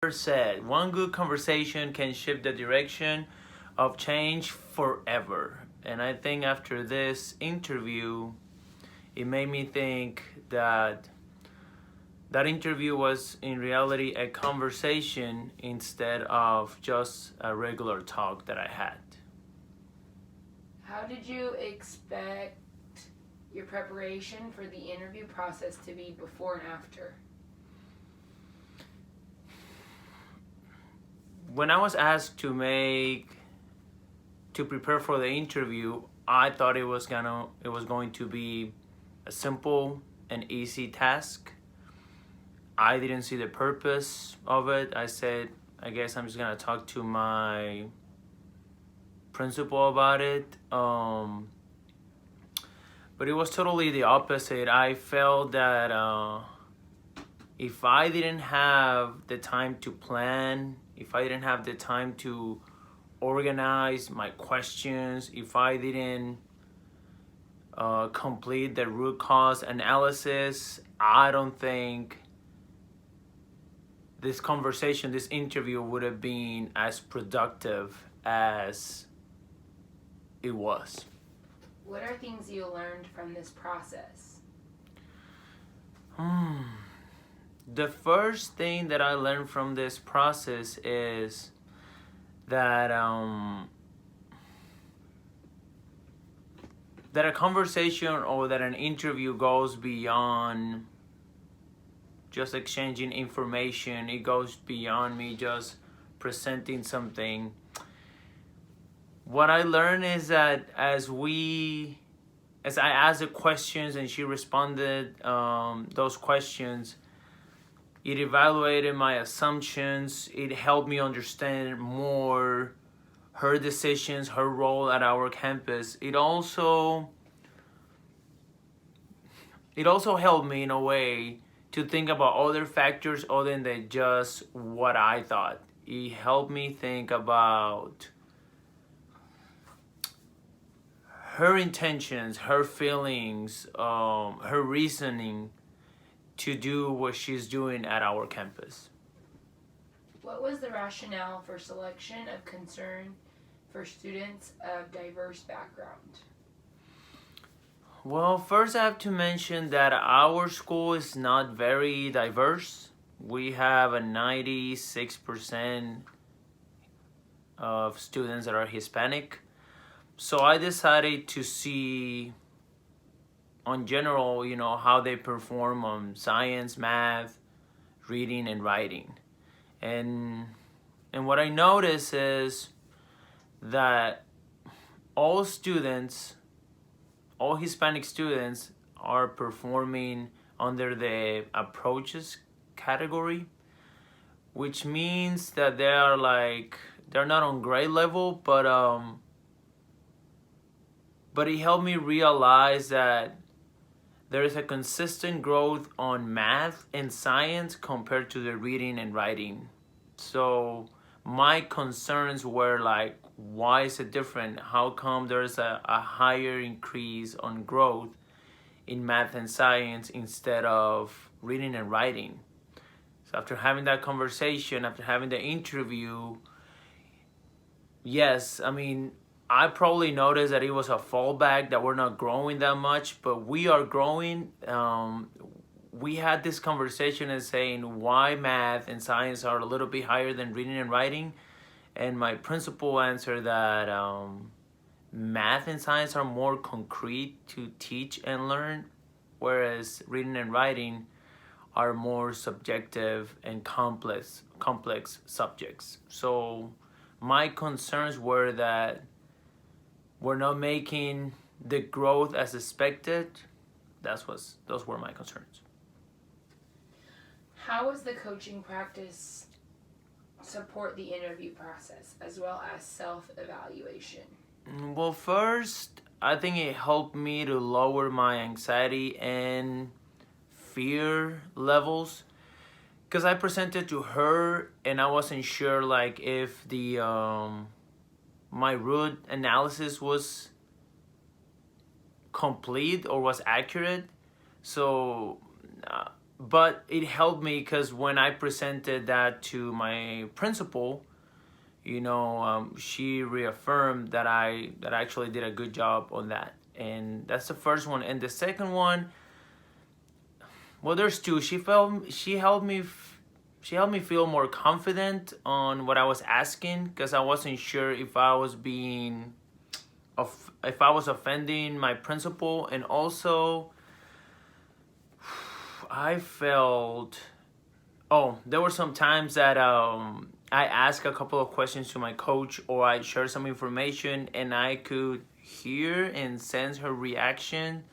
ever said, one good conversation can shift the direction of change forever. And I think after this interview, it made me think that that interview was in reality a conversation instead of just a regular talk that I had. How did you expect your preparation for the interview process to be before and after? When I was asked to prepare for the interview, I thought it was going to be a simple and easy task. I didn't see the purpose of it. I said, I guess I'm just gonna talk to my principal about it. But it was totally the opposite. I felt that if I didn't have the time to plan, if I didn't have the time to organize my questions, if I didn't complete the root cause analysis, I don't think this conversation, this interview would have been as productive as it was. What are things you learned from this process? The first thing that I learned from this process is that that a conversation or that an interview goes beyond just exchanging information. It goes beyond me just presenting something. What I learned is that as I asked the questions and she responded those questions, it evaluated my assumptions. It helped me understand more her decisions, her role at our campus. It also helped me in a way to think about other factors other than just what I thought. It helped me think about her intentions, her feelings, her reasoning to do what she's doing at our campus. What was the rationale for selection of concern for students of diverse background? Well, first I have to mention that our school is not very diverse. We have a 96% of students that are Hispanic. So I decided to see, on general, how they perform on science, math, reading, and writing. And what I notice is that all Hispanic students are performing under the approaches category, which means that they're not on grade level, but it helped me realize that there is a consistent growth on math and science compared to the reading and writing. So my concerns were why is it different? How come there's a higher increase on growth in math and science instead of reading and writing? So after having that conversation, after having the interview, yes, I probably noticed that it was a fallback, that we're not growing that much, but we are growing. We had this conversation and saying why math and science are a little bit higher than reading and writing. And my principal answered that math and science are more concrete to teach and learn, whereas reading and writing are more subjective and complex subjects. So my concerns were that we're not making the growth as expected. Those were my concerns. How was the coaching practice support the interview process as well as self-evaluation? Well, first, I think it helped me to lower my anxiety and fear levels, because I presented to her and I wasn't sure if the my root analysis was complete or was accurate. So but it helped me because when I presented that to my principal, she reaffirmed that I actually did a good job on that. And that's the first one. And the second one, well, there's two. She helped me feel more confident on what I was asking, because I wasn't sure if I was offending my principal. And also I felt, there were some times that I asked a couple of questions to my coach, or I shared some information, and I could hear and sense her reaction.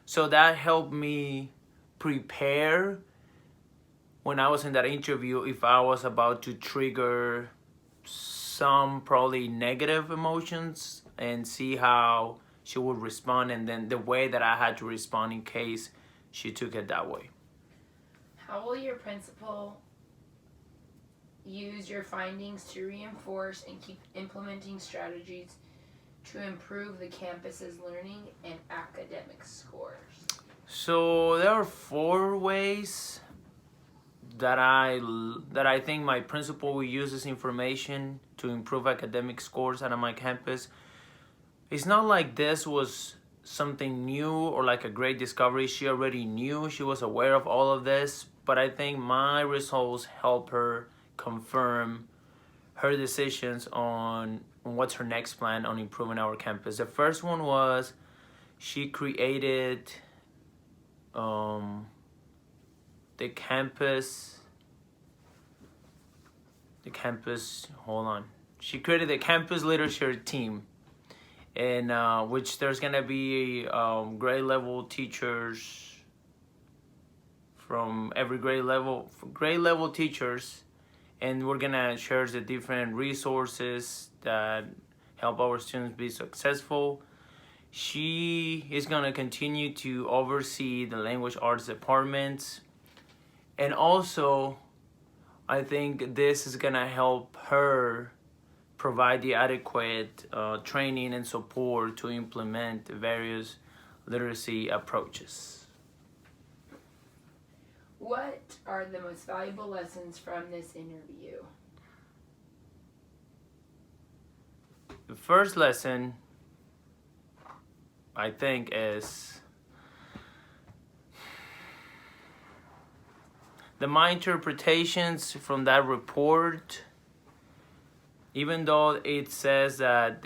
So that helped me prepare when I was in that interview if I was about to trigger some probably negative emotions, and see how she would respond, and then the way that I had to respond in case she took it that way. How will your principal use your findings to reinforce and keep implementing strategies to improve the campus's learning and academic scores? So there are 4 ways that I think my principal will use this information to improve academic scores out of my campus. It's not like this was something new or like a great discovery. She already knew, she was aware of all of this, but I think my results help her confirm her decisions on what's her next plan on improving our campus. The first one was she created the campus, hold on. She created the campus leadership team, and which there's gonna be grade level teachers from every grade level teachers, and we're gonna share the different resources that help our students be successful. She is gonna continue to oversee the language arts departments, and also I think this is gonna help her provide the adequate training and support to implement various literacy approaches. What are the most valuable lessons from this interview? The first lesson, I think, is my interpretations from that report. Even though it says that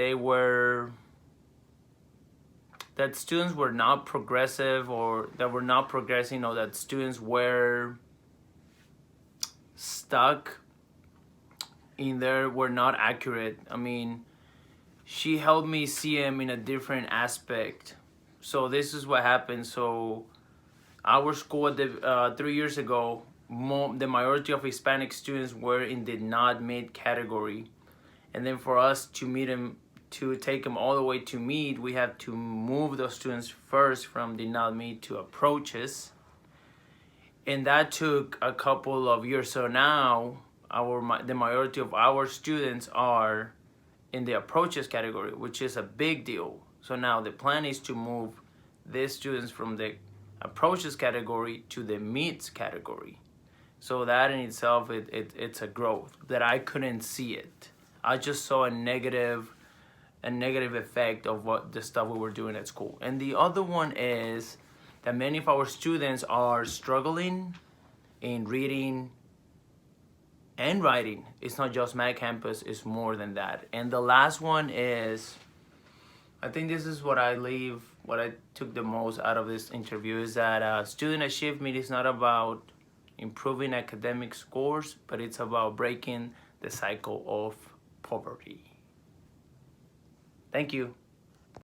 that students were not progressive, or that were not progressing, or that students were stuck in there, were not accurate. I mean, she helped me see them in a different aspect. So this is what happened. So our school at 3 years ago, the majority of Hispanic students were in the not meet category. And then for us to meet them, to take them all the way to meet, we have to move those students first from the not meet to approaches. And that took a couple of years. So now the majority of our students are in the approaches category, which is a big deal. So now the plan is to move these students from the approaches category to the meets category. So that in itself, it's a growth that I couldn't see it. I just saw a negative effect of what the stuff we were doing at school. And the other one is that many of our students are struggling in reading and writing. It's not just Mac Campus, it's more than that. And the last one is, I think this is what I took the most out of this interview, is that student achievement is not about improving academic scores, but it's about breaking the cycle of poverty. Thank you.